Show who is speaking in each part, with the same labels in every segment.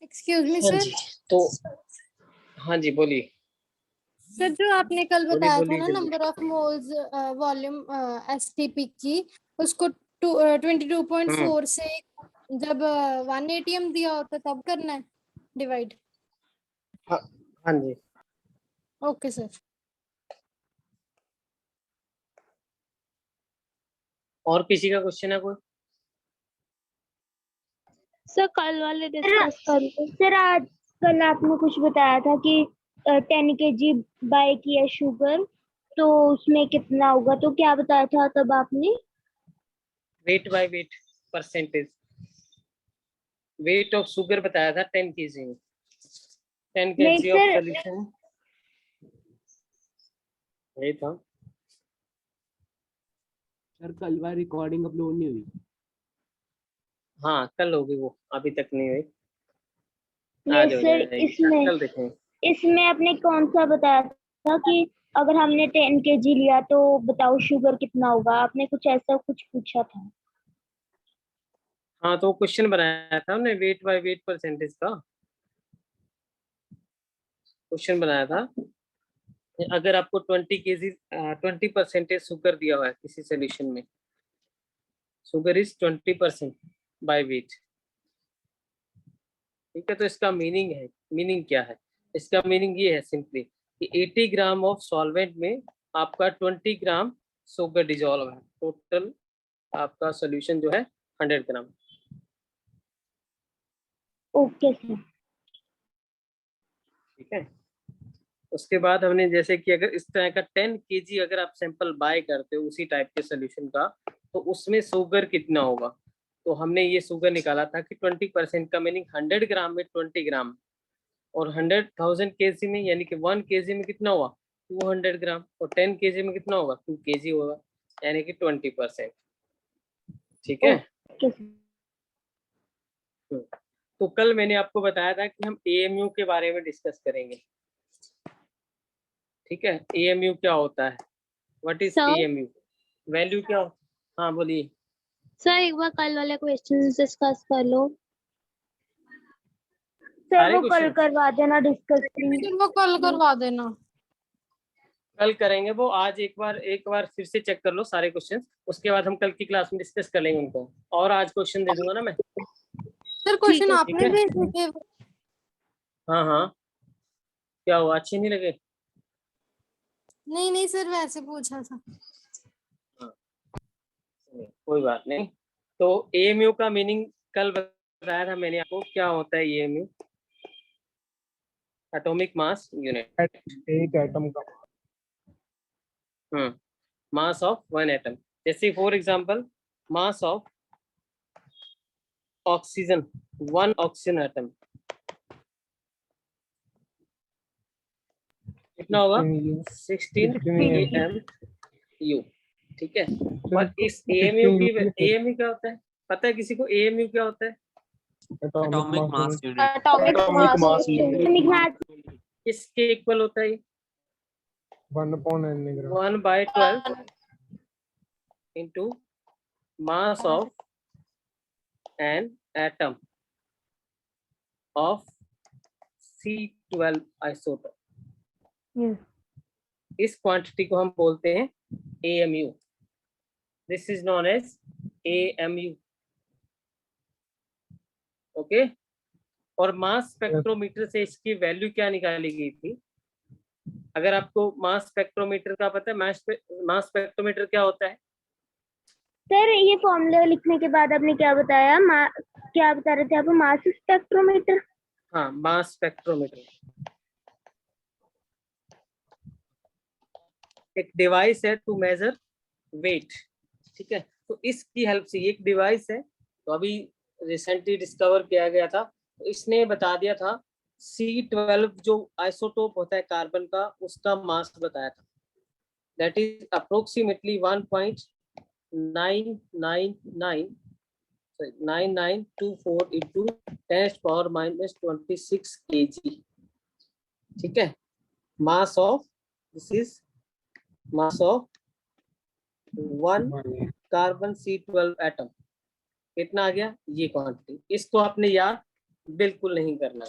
Speaker 1: Excuse me
Speaker 2: हाँ
Speaker 1: sir.
Speaker 2: जी, तो हाँ जी बोलिए।
Speaker 1: सर जो आपने कल
Speaker 2: बोलिए,
Speaker 1: बताया था
Speaker 2: बोलिए
Speaker 1: ना
Speaker 2: जल्दी।
Speaker 1: Number of moles volume STP की, उसको 22.4 से जब 1 ATM दिया होता तब करना है डिवाइड।
Speaker 2: हाँ हाँ जी।
Speaker 1: Okay sir.
Speaker 2: और किसी का क्वेश्चन है कोई?
Speaker 3: सर कल वाले डिस्कस कर लो। सर आज कल आपने कुछ बताया था कि 10 kg बाय किया शुगर, तो उसमें कितना होगा, तो क्या बताया था तब आपने?
Speaker 2: Weight by weight percentage, weight of sugar बताया था 10 kg में, 10
Speaker 3: नहीं
Speaker 2: kg ऑफ
Speaker 3: सर,
Speaker 2: सोल्यूशन यही था।
Speaker 4: सर कल बार रिकॉर्डिंग अपलोड नहीं हुई।
Speaker 2: हाँ कल होगी वो, अभी तक नहीं हुई।
Speaker 3: नहीं
Speaker 2: आज हो
Speaker 3: सर,
Speaker 2: जाएगी, कल देखेंगे।
Speaker 3: इसमें आपने कौन सा बताया था कि अगर हमने 10 kg लिया तो बताओ शुगर कितना होगा, आपने कुछ ऐसा कुछ पूछा था।
Speaker 2: हाँ तो क्वेश्चन बनाया था हमने वेट बाय वेट परसेंटेज का क्वेश्चन बनाया था। अगर आपको 20% शुगर दिया हुआ है किसी सोल्यूशन में, शुगर इज 20% बाय वेट, ठीक है। तो इसका मीनिंग क्या है? इसका मीनिंग ये है सिंपली कि 80 ग्राम ऑफ सॉल्वेंट में आपका 20 ग्राम शुगर डिजोल्व है, टोटल आपका सोल्यूशन जो है 100 ग्राम।
Speaker 3: Okay sir.
Speaker 2: ठीक है। उसके बाद हमने जैसे कि अगर इस तरह का 10 kg अगर आप सैंपल बाय करते हो उसी टाइप के सोल्यूशन का, तो उसमें शुगर कितना होगा। तो हमने ये शुगर निकाला था कि 20% का मीनिंग 100 ग्राम में 20 ग्राम, और 100,000 kg में यानी कि 1 kg में कितना हुआ 200 ग्राम, और 10 kg में कितना होगा 2 kg होगा, यानी कि 20%। ठीक है।
Speaker 3: Okay sir.
Speaker 2: तो कल मैंने आपको बताया था कि हम AMU के बारे में डिस्कस करेंगे। ठीक है, AMU क्या होता है, what is
Speaker 3: sir?
Speaker 2: AMU, value क्या हो। हाँ बोलिए
Speaker 3: सर एक बार कल वाले क्वेश्चन डिस्कस कर लो। सर
Speaker 2: सारे
Speaker 3: वो कल
Speaker 2: क्वेश्चन
Speaker 3: करवा देना डिस्कस प्लीज।
Speaker 1: फिर वो कल करवा देना।
Speaker 2: कल करेंगे वो, आज एक बार फिर से चेक कर लो सारे क्वेश्चन, उसके बाद हम कल की क्लास में डिस्कस कर लेंगे उनको, और आज क्वेश्चन दे दूंगा ना मैं।
Speaker 1: सर क्वेश्चन
Speaker 3: है,
Speaker 1: आपने भेजे थे।
Speaker 2: हाँ हाँ, क्या हुआ, अच्छे नहीं लगे?
Speaker 1: नहीं नहीं सर वैसे पूछा था।
Speaker 2: कोई बात नहीं। तो AMU का मीनिंग कल बताया था मैंने आपको, क्या होता है AMU, एटॉमिक मास यूनिट,
Speaker 4: एक एटम का
Speaker 2: मास ऑफ वन एटम। जैसे for example mass of oxygen, one oxygen atom कितना होगा 16 AMU। ठीक है। और इस AMU क्या होता है, पता है किसी को AMU क्या होता है?
Speaker 4: Atomic mass unit.
Speaker 3: Atomic mass
Speaker 2: किसके इक्वल होता है? 1/12 into mass of an atom of C12 isotope। इस क्वांटिटी को हम बोलते हैं AMU। This is known as AMU। Okay. और मास स्पेक्ट्रोमीटर से इसकी वैल्यू क्या निकाली गई थी? अगर आपको मास स्पेक्ट्रोमीटर का पता है, मास स्पेक्ट्रोमीटर क्या होता है?
Speaker 3: सर ये फॉर्मूला लिखने के बाद आपने क्या बताया, क्या बता रहे थे आप, मास स्पेक्ट्रोमीटर?
Speaker 2: हाँ, मास स्पेक्ट्रोमीटर एक डिवाइस है टू मेजर वेट। ठीक है। तो इसकी हेल्प से, एक डिवाइस है, तो अभी रिसेंटली डिस्कवर किया गया था, तो इसने बता दिया था C12 जो आइसोटोप होता है कार्बन का, उसका मास बताया था, that is approximately 1.9924 into 10⁻⁻26 kg। ठीक है। Mass of, this is mass of one carbon C12 atom कितना आ गया, ये क्वांटिटी। इसको आपने याद बिल्कुल नहीं करना,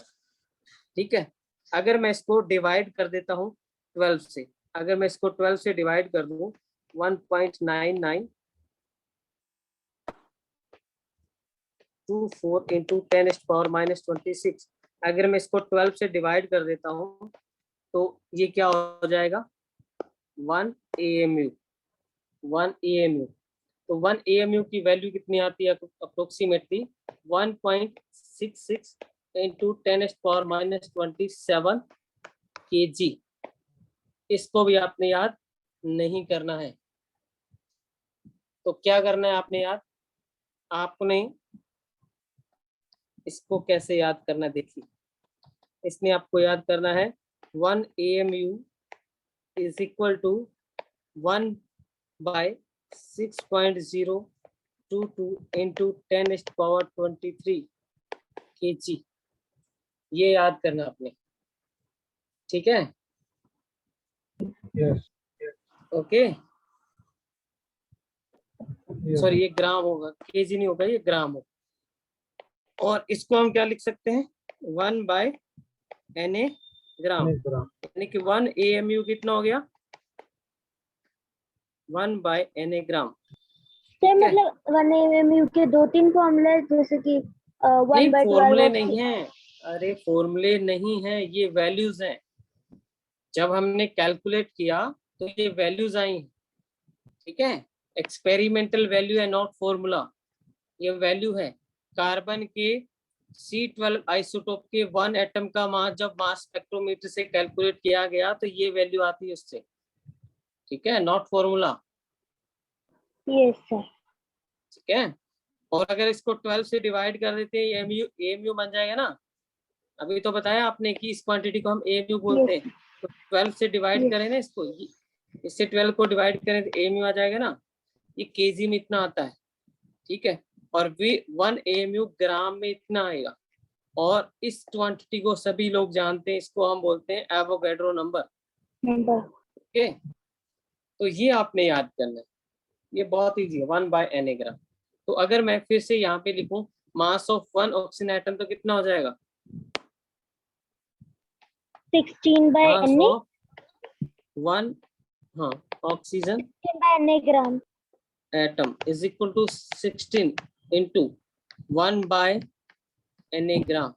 Speaker 2: ठीक है। अगर मैं इसको डिवाइड कर देता हूँ 12 से, अगर मैं इसको 12 से डिवाइड कर दूं 1.9924 इंटू 10⁻⁻26, अगर मैं इसको 12 से डिवाइड कर देता हूँ तो ये क्या हो जाएगा 1 AMU। 1 AMU, तो 1 AMU की वैल्यू कितनी आती है अप्रोक्सीमेटली 1.66 इंटू 10⁻⁻27 kg। इसको भी आपने याद नहीं करना है। तो क्या करना है आपने याद, आपने इसको कैसे याद करना देखिए, इसमें आपको याद करना है 1 AMU is equal to 1/6.022 into 10⁻23 kg, ये याद करना आपने, ठीक है।
Speaker 4: Yes.
Speaker 2: Okay,
Speaker 4: Yes.
Speaker 2: सॉरी ये ग्राम होगा, केजी नहीं होगा, ये ग्राम होगा। और इसको हम क्या लिख सकते हैं 1/Na ग्राम, यानी कि 1 AMU कितना हो गया 1/Na ग्राम।
Speaker 3: सर मतलब 1 AMU के 2-3 फॉर्मूले जैसे कि
Speaker 2: नहीं
Speaker 3: 1/12
Speaker 2: फॉर्मूले नहीं है, अरे फॉर्मूले नहीं है, ये वैल्यूज हैं। जब हमने कैलकुलेट किया तो ये वैल्यूज आई, ठीक है। एक्सपेरिमेंटल वैल्यू है, नॉट फॉर्मूला, ये वैल्यू है। कार्बन के C12 आइसोटोप के 1 एटम का मास जब मास स्पेक्ट्रोमीटर से कैलकुलेट किया गया तो ये वैल्यू आती है उससे, ठीक है, नॉट फॉर्मूला।
Speaker 3: Yes sir.
Speaker 2: ठीक है, और अगर इसको 12 से डिवाइड कर देते हैं एमयू, एमयू बन जाएगा ना। अभी तो बताया आपने कि इस क्वांटिटी को हम एमयू बोलते हैं। तो 12 से डिवाइड करें ना इसको, इससे 12 को डिवाइड करें तो एमयू आ जाएगा ना, ये केजी में इतना आता है, ठीक है। और 1 AMU ग्राम में इतना आएगा। और इस क्वांटिटी को सभी लोग जानते हैं, इसको हम बोलते हैं एवोगैड्रो नंबर। ओके, तो ये आपने याद करना है, ये बहुत इजी है 1/Na ग्राम। तो अगर मैं फिर से यहाँ पे लिखूं मास ऑफ 1 ऑक्सीजन एटम तो कितना हो जाएगा
Speaker 3: 16/Na
Speaker 2: 1 हाँ oxygen
Speaker 3: 16/Na gram
Speaker 2: atom is equal to 16 into 1/Na gram,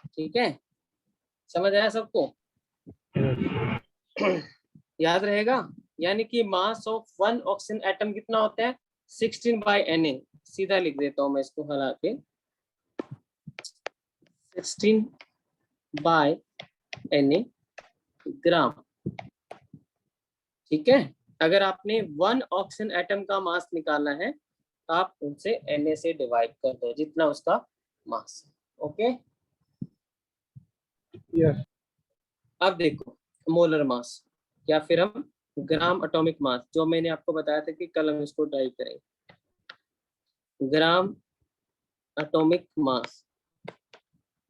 Speaker 2: ठीक है। समझ आया सबको? याद रहेगा, यानी कि मास ऑफ 1 ऑक्सीजन एटम कितना होता है 16/Na। सीधा लिख देता हूं मैं इसको हला के 16/Na ग्राम, ठीक है। अगर आपने 1 ऑक्सीजन एटम का मास निकालना है तो आप उनसे Na से डिवाइड कर दो जितना उसका मास, ओके।
Speaker 4: Yes.
Speaker 2: अब देखो मोलर मास या फिर हम ग्राम एटॉमिक मास, जो मैंने आपको बताया था कि कल हम इसको ड्राइव करेंगे। ग्राम एटॉमिक मास,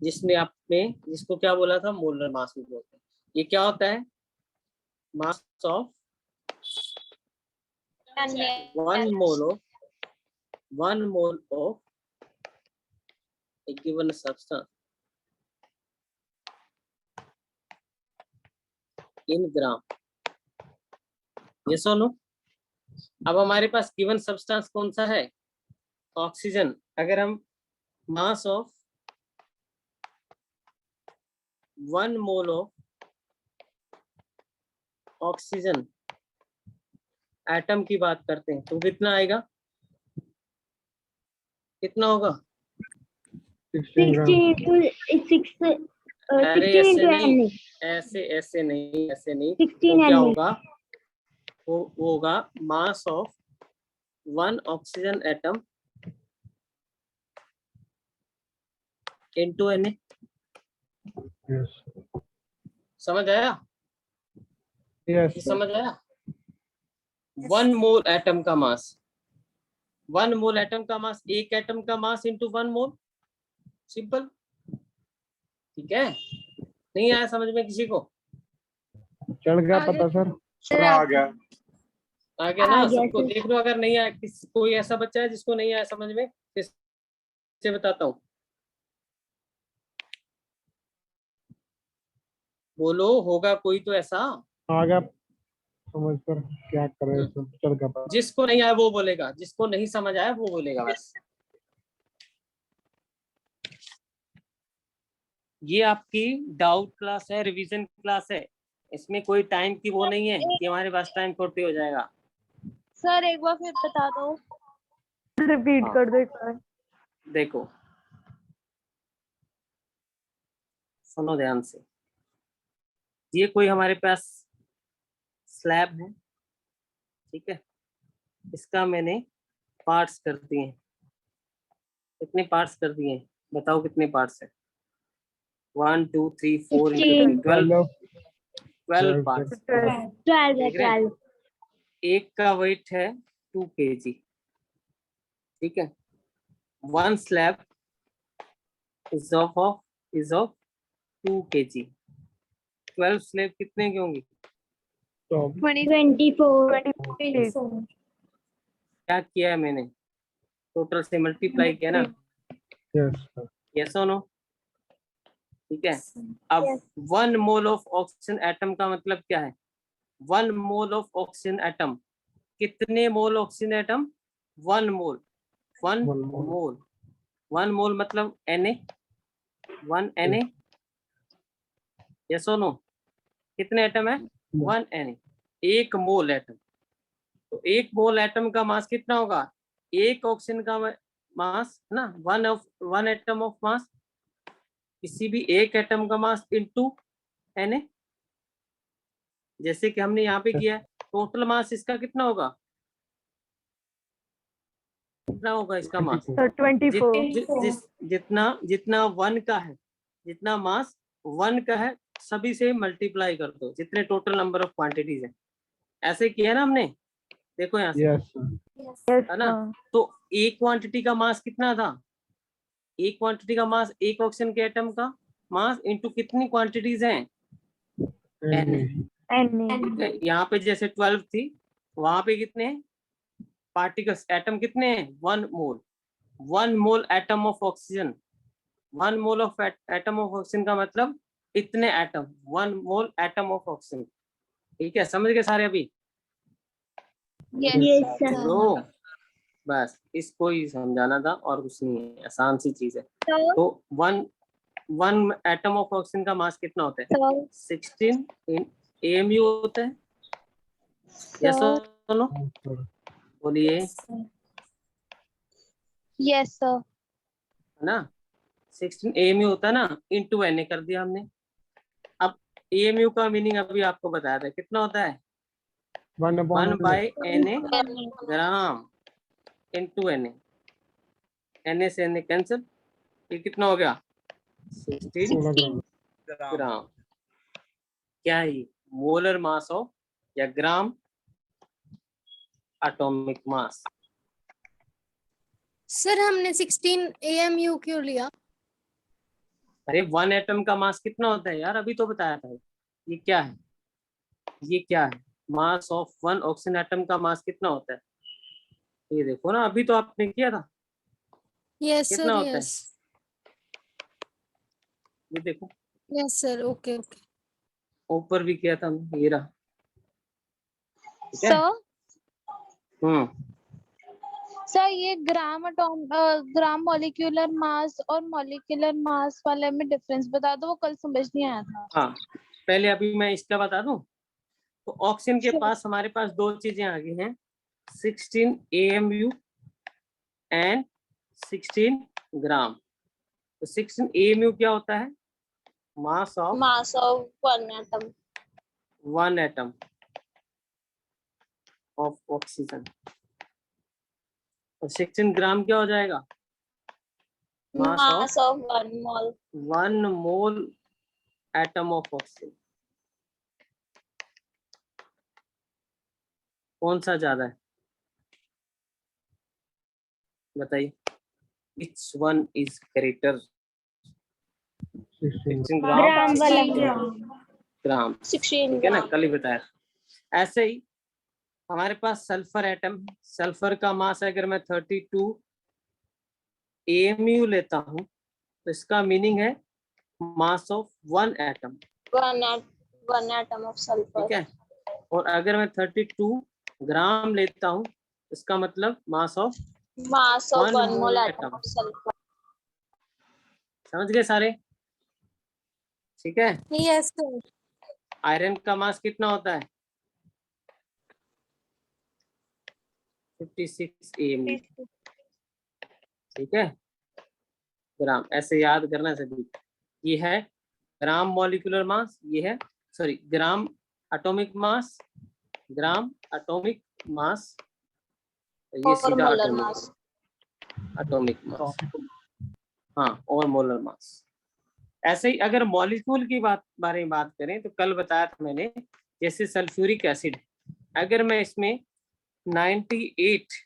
Speaker 2: जिसमें आपने जिसको क्या बोला था मोलर मास में बोलते हैं। ये क्या होता है mass of 1 mole of a given substance in gram, yes और नो। अब हमारे पास गिवन सब्सटेंस कौन सा है ऑक्सीजन। अगर हम मास of 1 mole of oxygen atom की बात करते हैं तो कितना आएगा, कितना होगा
Speaker 3: 16 into 6
Speaker 2: अरे
Speaker 3: 16
Speaker 2: ऐसे
Speaker 3: into
Speaker 2: नहीं,
Speaker 3: Na
Speaker 2: ऐसे ऐसे नहीं, ऐसे नहीं।
Speaker 3: 16
Speaker 2: तो क्या
Speaker 3: Na
Speaker 2: होगा वो होगा मास of 1 oxygen atom into Na।
Speaker 4: Yes.
Speaker 2: समझ आया?
Speaker 4: Yes.
Speaker 2: ये समझ आया? 1 मोल एटम का मास, 1 मोल एटम का मास, एक एटम का मास इंटू 1 मोल, सिंपल, ठीक है। नहीं आया समझ में किसी को?
Speaker 4: चढ़ गया
Speaker 1: आगे-
Speaker 4: पता सर?
Speaker 1: सर
Speaker 5: आ गया।
Speaker 2: आ गया ना
Speaker 3: आ गया
Speaker 2: सबको?
Speaker 3: सर।
Speaker 2: देख लो, अगर नहीं आया, कोई ऐसा बच्चा है जिसको नहीं आया समझ में, से बताता हूँ, बोलो, होगा कोई तो ऐसा।
Speaker 4: आगे आप समझ कर क्या कर रहे हो, चल का पता।
Speaker 2: जिसको नहीं आया वो बोलेगा, जिसको नहीं समझ आया वो बोलेगा बस। ये आपकी डाउट क्लास है, रिवीजन क्लास है, इसमें कोई टाइम की वो नहीं है कि हमारे पास टाइम 40 हो जाएगा।
Speaker 3: सर एक बार फिर बता दो, रिपीट
Speaker 2: हाँ।
Speaker 3: कर दो एक बार।
Speaker 2: देखो सुनो ध्यान से, ये कोई हमारे पास स्लैब है, ठीक है, इसका मैंने पार्ट्स कर दिए हैं। कितने पार्ट्स कर दिए हैं बताओ, कितने पार्ट्स है? 1 2 3 4 इंटू 3 12 12 पार्ट्स।
Speaker 3: 12 है,
Speaker 2: देख रहे हैं?
Speaker 3: 12।
Speaker 2: एक का वेट है 2 kg, ठीक है। One slab is of 2 kg। 12 slab कितने की होंगी?
Speaker 3: 24।
Speaker 2: क्या किया है मैंने? टोटल से मल्टीप्लाई किया ना,
Speaker 4: यस
Speaker 2: यस और नो? ठीक है। अब 1 मोल ऑफ ऑक्सीजन एटम का मतलब क्या है? 1 मोल ऑफ ऑक्सीजन एटम, कितने मोल ऑक्सीजन एटम? 1 मोल। 1 मोल, 1 मोल मतलब Na, 1 Na, यस और नो? कितने एटम है? 1 Na, 1 मोल एटम। तो 1 मोल एटम का मास कितना होगा? एक ऑक्सीजन का मास ना, 1 एटम ऑफ मास, किसी भी एक एटम का मास इनटू Na, जैसे कि हमने यहाँ पे किया है। टोटल मास इसका कितना होगा? कितना होगा इसका मास?
Speaker 3: 24।
Speaker 2: जितना 1 का है, जितना मास 1 का है, सभी से मल्टीप्लाई कर दो, जितने टोटल नंबर ऑफ क्वांटिटीज है। ऐसे किया ना हमने, देखो यहाँ से,
Speaker 4: यस
Speaker 2: है ना? तो एक क्वांटिटी का मास कितना था? एक क्वांटिटी का मास, एक ऑक्सीजन के एटम का मास इनटू कितनी क्वांटिटीज हैं?
Speaker 3: Na।
Speaker 2: यहाँ पे जैसे 12 थी, वहां पे कितने पार्टिकल्स, एटम कितने हैं? 1 मोल। 1 मोल atom of oxygen, 1 mole of atom of oxygen का मतलब इतने atom, 1 mole atom of oxygen. ठीक है, समझ गए सारे अभी?
Speaker 3: Yes sir.
Speaker 2: लो, बस इसको ही समझाना था और कुछ नहीं है, आसान सी चीज है। तो 1 एटम ऑफ ऑक्सीजन का मास कितना होता है? 16 AMU होता है, यस और नो? बोलिए,
Speaker 3: यस सर।
Speaker 2: है ना? 16 AMU होता है ना, इनटू Na कर दिया हमने। अब AMU का मीनिंग अभी आपको बताया था, कितना होता है? 1 बाय Na ग्राम इनटू Na। Na से Na कैंसिल, ये कितना हो गया? 16 ग्राम। क्या है ये? मोलर मास ऑफ या ग्राम एटॉमिक मास।
Speaker 1: सर हमने 16 AMU क्यों लिया?
Speaker 2: अरे 1 एटम का मास कितना होता है यार, अभी तो बताया था। ये क्या है? ये क्या है? मास ऑफ 1 ऑक्सीजन एटम का मास कितना होता है? ये देखो ना, अभी तो आपने किया था।
Speaker 1: यस
Speaker 2: कितना
Speaker 1: सर,
Speaker 2: होता है?
Speaker 1: यस
Speaker 2: ये देखो,
Speaker 1: यस सर, ओके ओके।
Speaker 2: ऊपर भी किया था हमने, ये रहा। ठीक है?
Speaker 3: सर ये ग्राम मॉलिक्यूलर मास और मॉलिक्यूलर मास वाले में डिफरेंस बता दो, वो कल समझ नहीं आया था।
Speaker 2: हाँ, पहले अभी मैं इसका बता दूं। तो ऑक्सीजन के पास हमारे पास दो चीजें आ गई हैं, 16 AMU एंड 16 ग्राम। तो 16 AMU क्या होता है? Mass of 1 atom of oxygen. और 16 ग्राम क्या हो जाएगा? मास of 1 mole atom of oxygen. कौन सा ज्यादा है बताइए? Which one is greater? 16
Speaker 3: ग्राम वाला।
Speaker 2: ग्राम। ठीक है ना, कल ही बताया। ऐसे ही हमारे पास सल्फर एटम, सल्फर का मास अगर मैं 32 AMU लेता हूँ तो इसका मीनिंग है mass of 1 atom,
Speaker 3: one atom of sulphur.
Speaker 2: ठीक है। और अगर मैं 32 ग्राम लेता हूँ इसका मतलब mass of
Speaker 3: mass of
Speaker 2: 1
Speaker 3: one
Speaker 2: mole
Speaker 3: mole atom
Speaker 2: atom.
Speaker 3: Of sulphur.
Speaker 2: समझ गए सारे, ठीक है।
Speaker 1: Yes sir.
Speaker 2: आयरन का मास कितना होता है? 56 AMU, ठीक है। ग्राम ऐसे याद करना सभी। ये है ग्राम मॉलिक्यूलर मास, ये है sorry gram atomic mass, gram atomic mass, ये
Speaker 3: और
Speaker 2: सीधा
Speaker 3: मोलर मास।
Speaker 2: एटॉमिक मास, हाँ, और मोलर मास। ऐसे ही अगर मॉलिक्यूल की बारे में बात करें तो कल बताया था मैंने, जैसे सल्फ्यूरिक एसिड, अगर मैं इसमें 98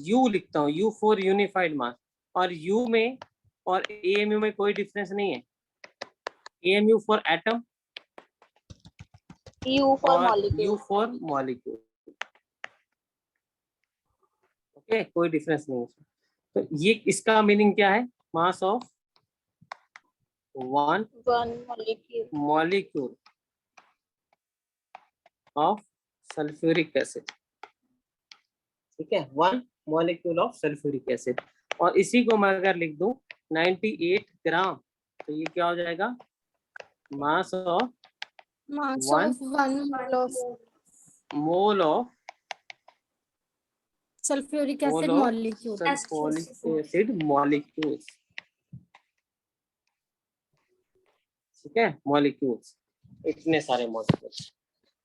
Speaker 2: U लिखता हूँ, U फॉर यूनिफाइड मास, और U में और AMU में कोई डिफरेंस नहीं है। AMU for atom
Speaker 3: U for
Speaker 2: और
Speaker 3: molecule.
Speaker 2: U for molecule, okay, कोई डिफरेंस नहीं है। तो ये इसका मीनिंग क्या है? Mass of 1
Speaker 3: molecule
Speaker 2: molecule of sulphuric acid, ठीक है, 1 मॉलिक्यूल ऑफ सल्फ्यूरिक एसिड। और इसी को मैं अगर लिख दूं 98 ग्राम, तो ये क्या हो जाएगा? Mass of
Speaker 1: mass
Speaker 2: 1
Speaker 1: of 1 mole of
Speaker 2: mole of
Speaker 1: sulphuric acid molecule.
Speaker 2: Sulphuric acid molecules, ठीक है, मॉलिक्यूल्स, इतने सारे मॉलिक्यूल्स।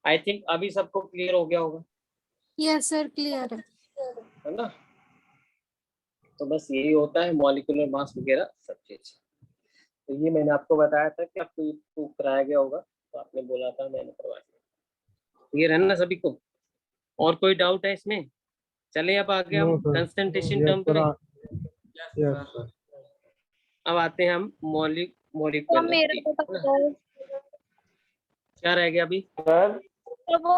Speaker 2: आई थिंक अभी सबको क्लियर हो गया होगा,
Speaker 1: यस सर, क्लियर है।
Speaker 2: है ना। तो बस यही होता है मॉलिक्यूलर मास वगैरह सब चीज। तो ये मैंने आपको बताया था कि आपको ये प्रूव कराया गया होगा, तो आपने बोला था, मैंने करवा दिया। क्लियर है ना सभी को? और कोई डाउट है इसमें? चले अब आगे हम
Speaker 4: No, sir.
Speaker 2: Concentration
Speaker 4: Yes,
Speaker 2: term
Speaker 4: sir.
Speaker 2: करें।
Speaker 4: Yes, sir.
Speaker 2: अब आते हैं हम मॉलिक्यूल,
Speaker 3: मेरा तो पता है।
Speaker 2: क्या रह गया अभी?
Speaker 3: तो वो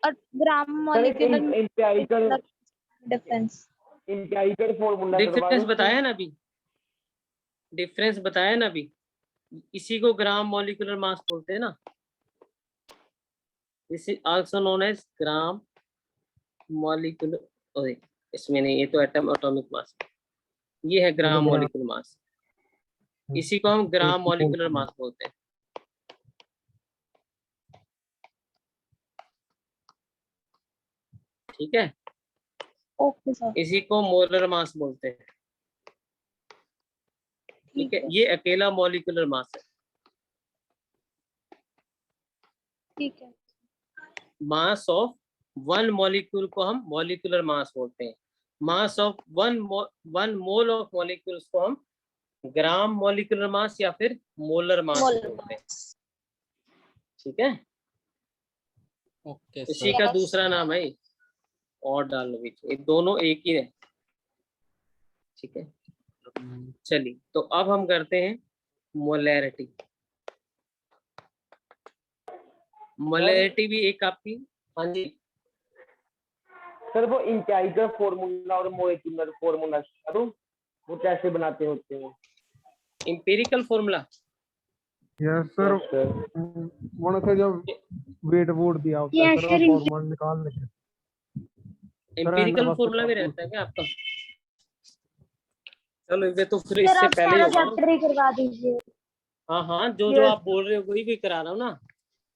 Speaker 3: gram molecule
Speaker 5: empirical
Speaker 3: difference.
Speaker 5: Formula
Speaker 2: difference बताया ना अभी, डिफरेंस बताया ना अभी। इसी को ग्राम मॉलिक्यूलर मास बोलते हैं ना, this is also known as gram molecular, इसमें नहीं, ये तो एटम एटॉमिक मास, ये है ग्राम मॉलिक्यूलर मास, इसी को हम ग्राम मॉलिक्यूलर मास बोलते हैं, ठीक है।
Speaker 3: ओके सर,
Speaker 2: इसी को मोलर मास बोलते हैं, ठीक है। ये अकेला मॉलिक्यूलर मास है।
Speaker 3: ठीक है।
Speaker 2: मास ऑफ 1 मॉलिक्यूल को हम मॉलिक्यूलर मास बोलते हैं। मास ऑफ 1 मोल ऑफ मॉलिक्यूल्स को हम ग्राम मॉलिक्यूलर मास या फिर मोलर मास बोलते हैं, ठीक है।
Speaker 6: ओके
Speaker 2: इसी का दूसरा नाम है, और डाल लो बीच में, ये दोनों एक ही है, ठीक है। चलिए, तो अब हम करते हैं मोलैरिटी। मोलैरिटी भी एक आपकी, हाँ जी,
Speaker 5: सर वो इंपेरिकल फॉर्मूला और मॉलिक्यूलर फॉर्मूला करूं, वो कैसे बनाते होते हैं?
Speaker 2: Empirical formula.
Speaker 4: Yes, sir. उन्होंने से जब वेट वोट दिया होता है
Speaker 3: Yes,
Speaker 4: सर,
Speaker 3: sir.
Speaker 4: फॉर्मूला निकाल लेंगे।
Speaker 2: एम्पिरिकल
Speaker 4: बस
Speaker 2: फॉर्मूला भी
Speaker 4: तो
Speaker 2: रहता है क्या आपका? चलो ये तो फिर
Speaker 3: सर
Speaker 2: इससे
Speaker 3: आप
Speaker 2: पहले ही
Speaker 3: सारा
Speaker 2: होगा ना।
Speaker 3: चैप्टर ही करवा दीजिए।
Speaker 2: हाँ हाँ, जो आप बोल रहे हो वही भी करा रहा हूँ ना,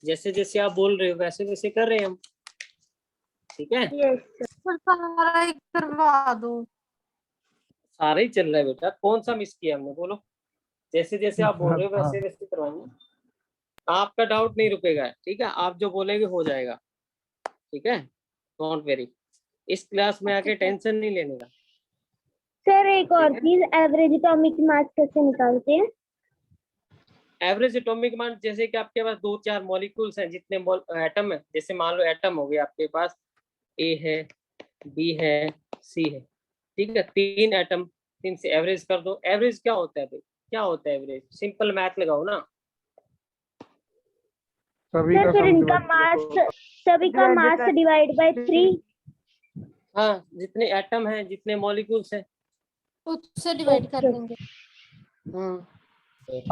Speaker 2: जैसे जैसे आप बोल रहे हो वैसे वैसे कर रहे हैं हम, ठीक है।
Speaker 3: यस
Speaker 1: सर सारा ही करवा दो।
Speaker 2: सारा ही चल रहा है बेटा, कौन सा मिस किया हमने, बोलो। जैसे जैसे आप बोल रहे हो वैसे वैसे करवाएंगे, आपका डाउट नहीं रुकेगा, ठीक है। आप जो बोलेंगे हो जाएगा, ठीक है, डोंट वेरी। इस क्लास में आके टेंशन नहीं लेने का।
Speaker 3: सर, एक और
Speaker 2: ठीक है।
Speaker 3: चीज, एवरेज एटॉमिक मास कैसे निकालते हैं?
Speaker 2: एवरेज एटॉमिक मास, जैसे कि आपके पास 2-4 मॉलिक्यूल्स हैं, जितने एटम है, जैसे मान लो एटम हो गया आपके पास, ए है, बी है, सी है, ठीक है, 3 एटम, 3 से एवरेज कर दो। एवरेज क्या होता है भाई? क्या होता है एवरेज? सिंपल मैथ लगाओ ना,
Speaker 4: सभी
Speaker 3: सर
Speaker 4: का
Speaker 3: फिर
Speaker 4: सम
Speaker 3: इनका
Speaker 4: divide
Speaker 3: मास,
Speaker 4: करो।
Speaker 3: सभी का मास डिवाइड बाय 3।
Speaker 2: हाँ, जितने एटम हैं, जितने मॉलिक्यूल्स हैं।
Speaker 1: उससे डिवाइड कर
Speaker 3: Okay.
Speaker 1: देंगे।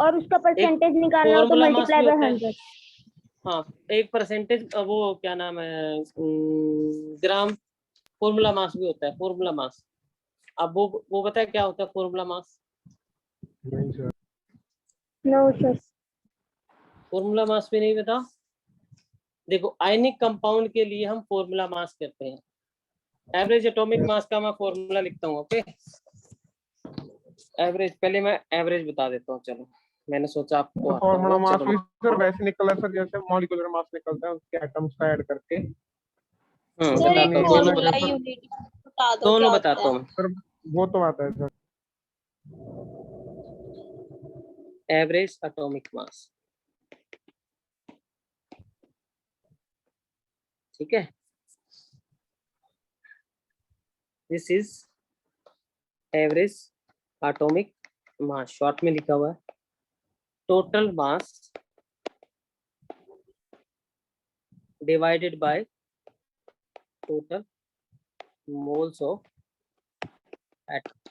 Speaker 3: और उसका परसेंटेज निकालना हो तो
Speaker 2: formula mass
Speaker 3: मल्टीप्लाई
Speaker 2: भी
Speaker 3: बाय
Speaker 2: होता है।
Speaker 3: 100।
Speaker 2: हाँ, एक परसेंटेज, वो क्या नाम है, ग्राम फॉर्मूला मास भी होता है, फॉर्मूला मास। अब वो पता है क्या होता है फॉर्मूला मास?
Speaker 4: नहीं sir,
Speaker 3: no sir.
Speaker 2: Formula mass भी नहीं पता? देखो, आयनिक कंपाउंड के लिए हम फॉर्मूला मास करते हैं। एवरेज एटॉमिक मास का मैं फॉर्मूला लिखता हूँ। ओके, एवरेज, पहले मैं एवरेज बता देता हूँ। चलो, मैंने सोचा आपको आता
Speaker 4: फॉर्मूला
Speaker 2: होगा।
Speaker 4: मास
Speaker 2: चलो,
Speaker 4: भी सर वैसे निकला सर जैसे मॉलिक्यूलर मास निकलता है उसके एटम्स का ऐड करके।
Speaker 6: सर
Speaker 2: बताता
Speaker 6: एक
Speaker 2: हूँ, दोनों
Speaker 6: फॉर्मूला
Speaker 2: बताता हूँ,
Speaker 6: यूनिट बता दो
Speaker 2: दोनों
Speaker 6: क्या
Speaker 2: बताता
Speaker 6: होता है।
Speaker 2: हूँ।
Speaker 4: सर वो तो आता है सर।
Speaker 2: एवरेज एटॉमिक मास, ठीक है। This is average atomic mass, short में लिखा हुआ है। Total mass divided by total moles of atom,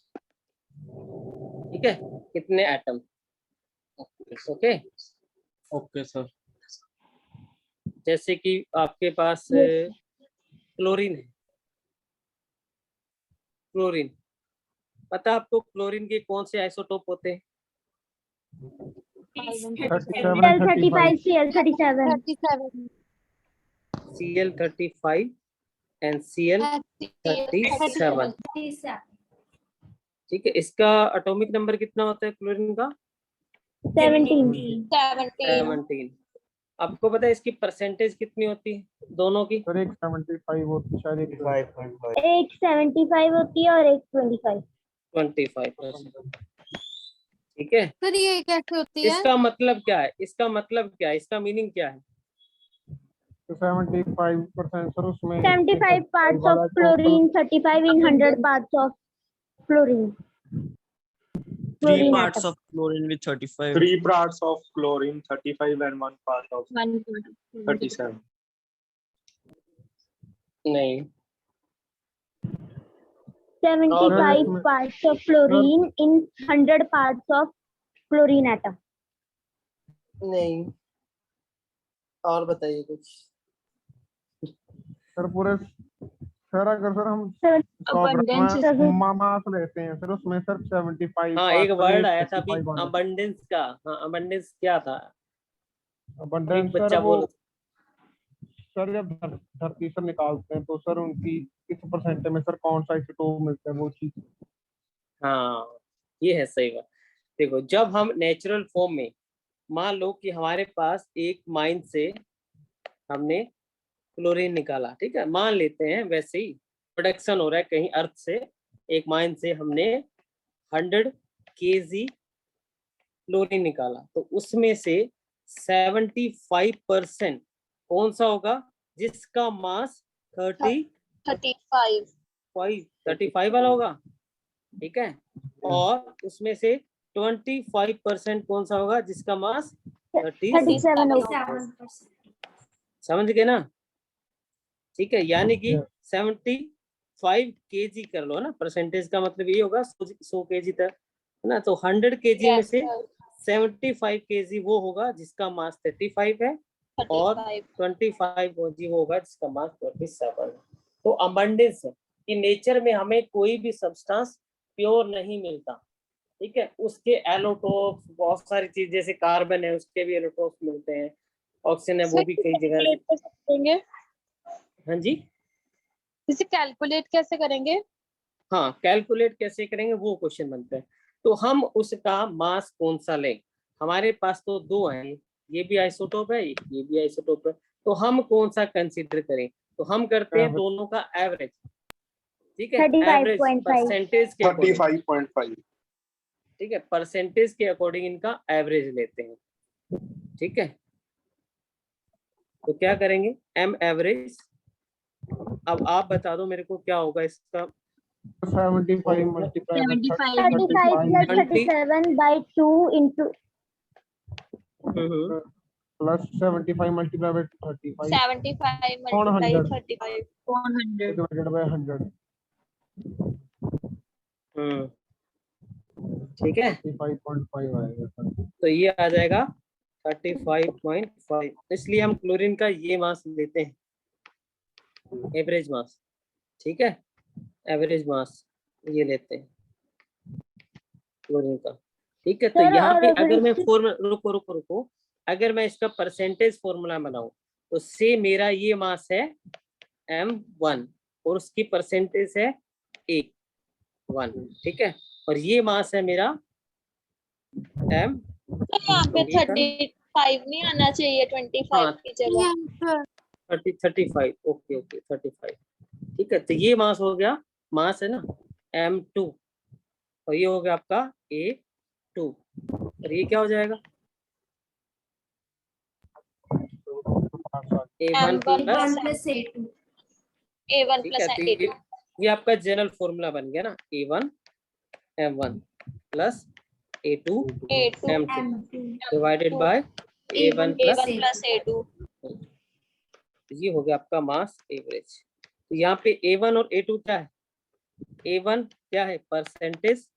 Speaker 2: ठीक है। कितने एटम? ओके।
Speaker 6: Okay sir.
Speaker 2: जैसे कि आपके पास क्लोरीन है। क्लोरीन, पता आपको क्लोरीन के कौन से आइसोटोप होते हैं?
Speaker 4: 37 35
Speaker 3: Cl37
Speaker 1: 37
Speaker 2: Cl35 and Cl37, ठीक है। इसका एटॉमिक नंबर कितना होता है क्लोरीन का?
Speaker 3: 17।
Speaker 2: 17। आपको पता है इसकी परसेंटेज कितनी होती है दोनों की?
Speaker 4: सर एक 75 होती शायद, एक
Speaker 5: 5.5।
Speaker 3: एक 75 होती है और एक 25।
Speaker 2: 25%, ठीक है।
Speaker 1: सर ये कैसे होती है?
Speaker 2: इसका मतलब क्या है? इसका मतलब क्या है? इसका मीनिंग क्या है?
Speaker 4: तो 75% सर उसमें
Speaker 3: 75 parts of chlorine, 35 in 100 parts of chlorine.
Speaker 6: 3
Speaker 3: Chlorine
Speaker 6: parts
Speaker 3: atom.
Speaker 6: of chlorine with 35.
Speaker 7: 3 parts of chlorine, 35 and 1 part of 37.
Speaker 2: नहीं,
Speaker 3: 75 parts of chlorine in 100 parts of chlorine atom.
Speaker 2: नहीं, और बताइए कुछ।
Speaker 4: सर पूरे सर अगर सर हम
Speaker 3: Sir,
Speaker 4: 100
Speaker 6: Abundance
Speaker 4: ग्राम मास लेते हैं सर उसमें सर 75
Speaker 2: हाँ, एक वर्ड आया था अभी, अबंडेंस का। हाँ, अबंडेंस क्या था?
Speaker 4: अबंडेंस
Speaker 2: एक
Speaker 4: सर
Speaker 2: बच्चा
Speaker 4: वो
Speaker 2: बोलो।
Speaker 4: सर जब धरती से निकालते हैं तो सर उनकी किस परसेंट में सर कौन सा आइसोटोप मिलता है वो चीज।
Speaker 2: हाँ, ये है सही बात। देखो, जब हम नेचुरल फॉर्म में, मान लो कि हमारे पास एक माइन से हमने क्लोरीन निकाला, ठीक है, मान लेते हैं, वैसे ही प्रोडक्शन हो रहा है कहीं अर्थ से, एक माइन से हमने 100 kg क्लोरीन निकाला, तो उसमें से 75% कौन सा होगा? जिसका मास
Speaker 6: 35
Speaker 2: 35 वाला होगा, ठीक है। और उसमें से 25% कौन सा होगा? जिसका मास 30।
Speaker 3: 37 होगा।
Speaker 2: समझ गए ना? ठीक है, यानी कि 75 kg कर लो ना, परसेंटेज का मतलब ये होगा 100 kg तक, है ना। तो 100 kg में से 75 kg वो होगा जिसका मास 35 है, और 25 kg वो होगा जिसका मास 27 है। तो अबंडेंस है कि नेचर में हमें कोई भी सब्सटेंस प्योर नहीं मिलता, ठीक है। उसके एलोटोप, बहुत सारी चीज, जैसे कार्बन है उसके भी एलोटोप मिलते हैं, ऑक्सीजन है वो भी कई जगह।
Speaker 6: करेंगे,
Speaker 2: हाँ जी,
Speaker 6: इसे कैलकुलेट कैसे करेंगे?
Speaker 2: हाँ, कैलकुलेट कैसे करेंगे वो क्वेश्चन बनता है। तो हम उसका मास कौन सा लें? हमारे पास तो दो हैं, ये भी आइसोटोप है, ये भी आइसोटोप है, तो हम कौन सा कंसीडर करें? तो हम करते हैं दोनों का एवरेज, ठीक है। एवरेज
Speaker 3: 35.5
Speaker 2: परसेंटेज के अकॉर्डिंग,
Speaker 7: 35.5.
Speaker 2: ठीक है, परसेंटेज के अकॉर्डिंग इनका एवरेज लेते हैं, ठीक है। तो क्या करेंगे? M average. अब आप बता दो मेरे को क्या होगा इसका।
Speaker 4: 75 multiply
Speaker 3: 35 plus 37 by 2 into
Speaker 4: plus 75 multiply by 35
Speaker 6: 75
Speaker 4: 100
Speaker 6: multiply 35 100
Speaker 4: divided by 100
Speaker 2: ठीक है,
Speaker 4: 35.5 आएगा सर।
Speaker 2: तो ये आ जाएगा 35.5। इसलिए हम क्लोरीन का ये मास लेते हैं, एवरेज मास। ठीक है, एवरेज मास ये लेते हैं क्लोरीन का। ठीक है, तो
Speaker 3: सर,
Speaker 2: यहाँ
Speaker 3: और
Speaker 2: पे
Speaker 3: अगर
Speaker 2: अगर मैं
Speaker 3: इससे-
Speaker 2: फॉर्मूला, रुको, अगर मैं इसका परसेंटेज फॉर्मूला बनाऊं तो से मेरा ये मास है M1 और उसकी परसेंटेज है 1। ठीक है, और ये मास है मेरा M।
Speaker 6: तो यहाँ पे 35 नहीं आना चाहिए 25
Speaker 2: हाँ,
Speaker 6: की जगह।
Speaker 1: यहाँ पर
Speaker 2: 35। ओके 35। ठीक है, तो ये मास हो गया, मास है ना M2, और ये हो गया आपका A2, और ये क्या हो जाएगा A1 प्लस
Speaker 6: A1
Speaker 2: ठीक
Speaker 6: plus
Speaker 2: है, तो
Speaker 6: A2
Speaker 2: ये आपका जनरल फॉर्मूला बन गया ना, A1 M1 plus A2 M2 divided by A1
Speaker 6: A1 plus A2
Speaker 2: ये हो गया आपका मास एवरेज। तो यहाँ पे A1 और A2 क्या है? A1 क्या है? परसेंटेज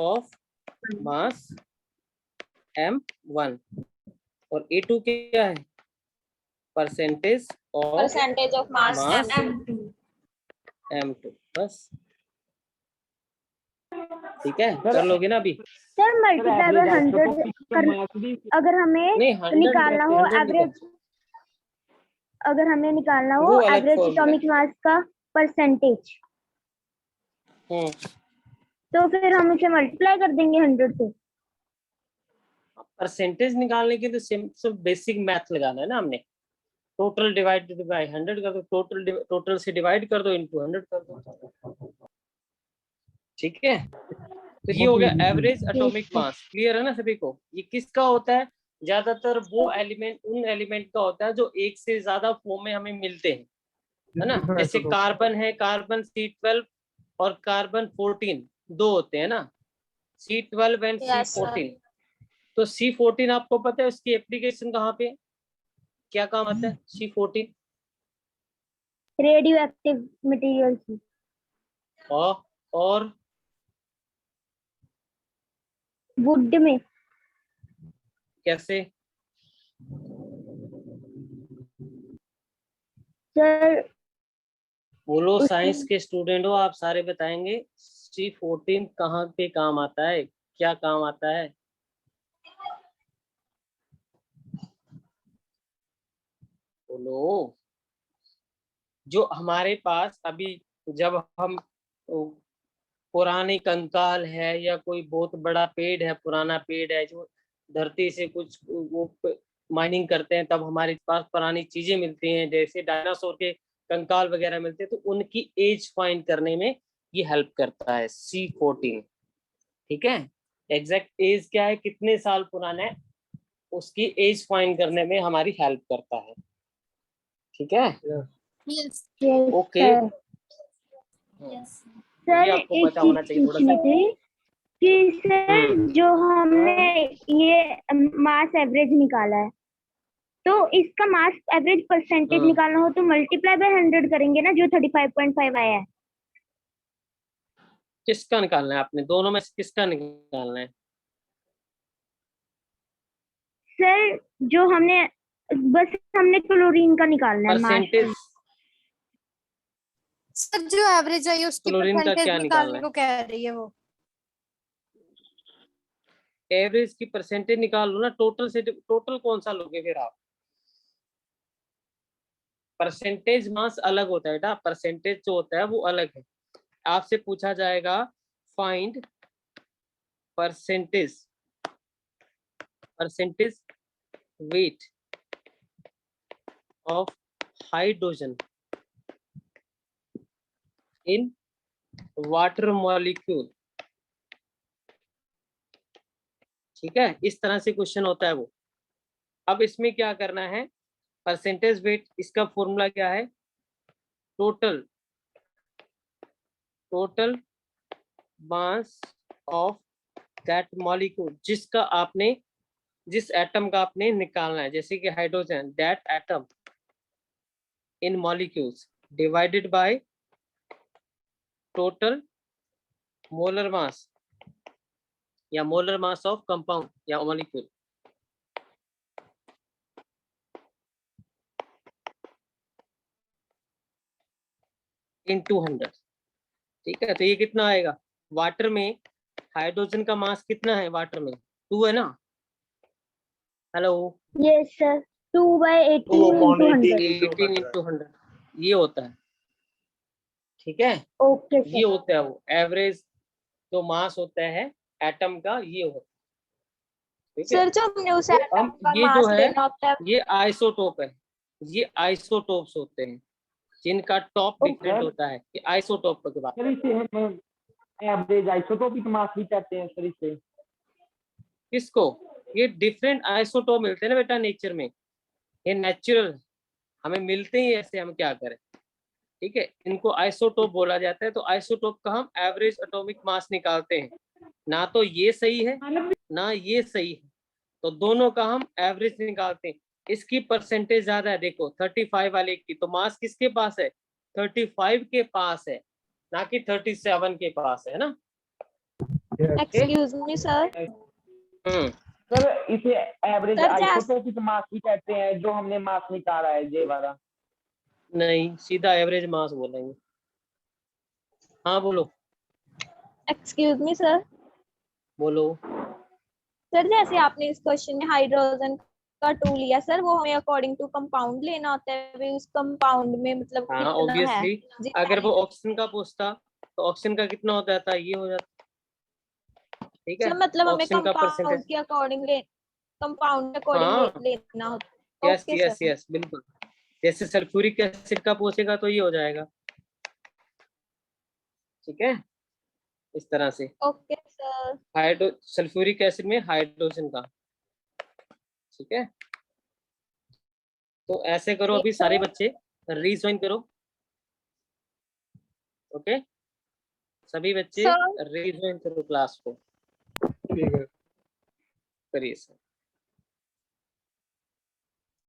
Speaker 2: ऑफ मास M1, और A2 क्या है? Percentage of
Speaker 6: mass
Speaker 2: mass
Speaker 6: M2
Speaker 2: M2। बस ठीक है, कर लोगे ना अभी?
Speaker 3: सर मल्टीप्लाई बाय 100 कर, अगर हमें
Speaker 2: नहीं 100
Speaker 3: निकालना हो
Speaker 2: 100
Speaker 3: एवरेज, अगर हमें निकालना हो
Speaker 2: वो अलग
Speaker 3: एवरेज
Speaker 2: formula
Speaker 3: एटॉमिक मास का परसेंटेज, तो फिर हम इसे मल्टीप्लाई कर देंगे 100 से।
Speaker 2: परसेंटेज निकालने के लिए सिर्फ बेसिक मैथ लगाना है ना हमने। टोटल डिवाइडेड बाय 100 कर दो, टोटल से डिवाइड कर दो, इनटू 100 कर दो। ठीक है, तो ये हो गया एवरेज एटॉमिक मास। क्लियर है ना सभी को? ये किसका होता है? ज्यादातर वो एलिमेंट, उन एलिमेंट का होता है जो एक से ज्यादा फॉर्म में हमें मिलते हैं, है ना। जैसे कार्बन है, कार्बन C12 और कार्बन 14 दो होते हैं ना, C12 and
Speaker 6: Yes, sir.
Speaker 2: C14। तो C14 आपको पता है उसकी एप्लीकेशन कहाँ पे, क्या काम आता है C14?
Speaker 3: रेडियो एक्टिव मटेरियल की,
Speaker 2: और
Speaker 3: वुड में।
Speaker 2: कैसे?
Speaker 3: सर
Speaker 2: बोलो, साइंस के स्टूडेंट हो आप, सारे बताएंगे C14 कहाँ पे काम आता है, क्या काम आता है? बोलो। जो हमारे पास अभी, जब हम पुरानी कंकाल है या कोई बहुत बड़ा पेड़ है, पुराना पेड़ है जो धरती से कुछ वो माइनिंग करते हैं, तब हमारे पास पुरानी चीजें मिलती हैं, जैसे डायनासोर के कंकाल वगैरह मिलते हैं, तो उनकी एज फाइंड करने में ये हेल्प करता है C14। ठीक है, एग्जैक्ट एज क्या है, कितने साल पुराना है, उसकी एज फाइंड करने में हमारी हेल्प करता है। ठीक है,
Speaker 1: यस
Speaker 2: ओके।
Speaker 3: सर
Speaker 2: ये आपको
Speaker 3: एक
Speaker 2: पता होना
Speaker 3: चीज
Speaker 2: चाहिए थोड़ा
Speaker 3: पूछनी
Speaker 2: सा।
Speaker 3: थी कि सर जो हमने ये मास एवरेज निकाला है, तो इसका मास एवरेज परसेंटेज निकालना हो तो मल्टीप्लाई बाय 100 करेंगे ना, जो 35.5 आया है।
Speaker 2: किसका निकालना है आपने? दोनों में से किसका निकालना है?
Speaker 3: सर जो हमने, बस हमने क्लोरीन का निकालना है मास।
Speaker 2: परसेंटेज
Speaker 1: सर जो एवरेज आई उसकी
Speaker 2: क्लोरीन का
Speaker 1: परसेंटेज
Speaker 2: क्या निकालना
Speaker 1: निकालने
Speaker 2: है?
Speaker 1: को कह रही है वो।
Speaker 2: एवरेज की परसेंटेज निकाल लो ना, टोटल से। टोटल कौन सा लोगे फिर आप? परसेंटेज मास अलग होता है बेटा, परसेंटेज जो होता है वो अलग है। आपसे पूछा जाएगा find percentage weight of hydrogen in water molecule. ठीक है, इस तरह से क्वेश्चन होता है वो। अब इसमें क्या करना है, परसेंटेज वेट, इसका फॉर्मूला क्या है? Total mass of that molecule जिसका आपने जिस एटम का आपने निकालना है, जैसे कि hydrogen, that atom in molecules divided by total molar mass या मोलर मास ऑफ कंपाउंड या मॉलिक्यूल। इन 200। ठीक है, तो ये कितना आएगा? वाटर में हाइड्रोजन का मास कितना है? वाटर में 2 है ना? Hello,
Speaker 3: yes sir, 2/18 into 100।
Speaker 2: 18 into 100 ये होता है। ठीक है,
Speaker 3: ओके
Speaker 2: ये
Speaker 3: सर।
Speaker 2: होता है वो एवरेज जो मास होता है एटम का, ये होता है। ठीक है,
Speaker 6: सर जो हमने उस
Speaker 2: तो
Speaker 6: एटम
Speaker 2: हम
Speaker 6: का
Speaker 2: ये जो
Speaker 6: मास
Speaker 2: है
Speaker 6: लेना होता है,
Speaker 2: ये आइसोटोप है, ये आइसोटोप्स होते हैं जिनका टॉप डिफरेंट होता है। ये आइसोटोप की बात।
Speaker 5: सर इसे हम एवरेज आइसोटोपिक मास भी कहते हैं सर इसे।
Speaker 2: किसको? ये डिफरेंट आइसोटोप मिलते हैं ना बेटा नेचर में, ये नेचुरल हमें मिलते ही ऐसे, हम क्या करें। ठीक है, इनको आइसोटोप बोला जाता है। तो आइसोटोप का हम एवरेज एटॉमिक मास निकालते हैं, ना तो ये सही है ना ये सही है, तो दोनों का हम एवरेज निकालते हैं। इसकी परसेंटेज ज्यादा है, देखो 35 वाले की, तो मास किसके पास है? 35 के पास है, ना कि 37 के पास है ना।
Speaker 6: Excuse me sir.
Speaker 5: सर इसे एवरेज
Speaker 6: सर
Speaker 5: आइसोटोपिक मास भी कहते हैं जो हमने मास निकाला है ये वाला।
Speaker 2: नहीं, सीधा एवरेज मास बोलेंगे। हाँ बोलो।
Speaker 6: Excuse me sir.
Speaker 2: बोलो।
Speaker 6: सर जैसे आपने इस क्वेश्चन में हाइड्रोजन का 2 लिया सर, वो हमें अकॉर्डिंग टू कंपाउंड लेना होता है, भी उस कंपाउंड में मतलब
Speaker 2: हाँ
Speaker 6: कितना है
Speaker 2: ऑब्वियसली,
Speaker 6: जितना
Speaker 2: अगर वो
Speaker 6: लेना।
Speaker 2: ऑक्सीजन का पूछता तो ऑक्सीजन का कितना हो जाता, ये हो जाता। ठीक है,
Speaker 6: सर मतलब हमें
Speaker 2: ऑक्सीजन का
Speaker 6: कंपाउंड
Speaker 2: परसेंटेज।
Speaker 6: के अकॉर्डिंग कंपाउंड अकॉर्डिंग
Speaker 2: हाँ
Speaker 6: लेना होता है।
Speaker 2: Yes
Speaker 6: okay
Speaker 2: yes
Speaker 6: sir.
Speaker 2: Yes बिल्कुल। जैसे सल्फ्यूरिक एसिड का पूछेगा तो ये हो जाएगा। ठीक है, इस तरह से
Speaker 6: okay sir.
Speaker 2: Hydro sulphuric acid में हाइड्रोजन का। ठीक है, तो ऐसे करो, अभी सारे बच्चे रीज्वाइन करो। ओके, सभी बच्चे
Speaker 6: सर
Speaker 2: रीज्वाइन करो क्लास को।
Speaker 4: ठीक है।
Speaker 2: करिए सर।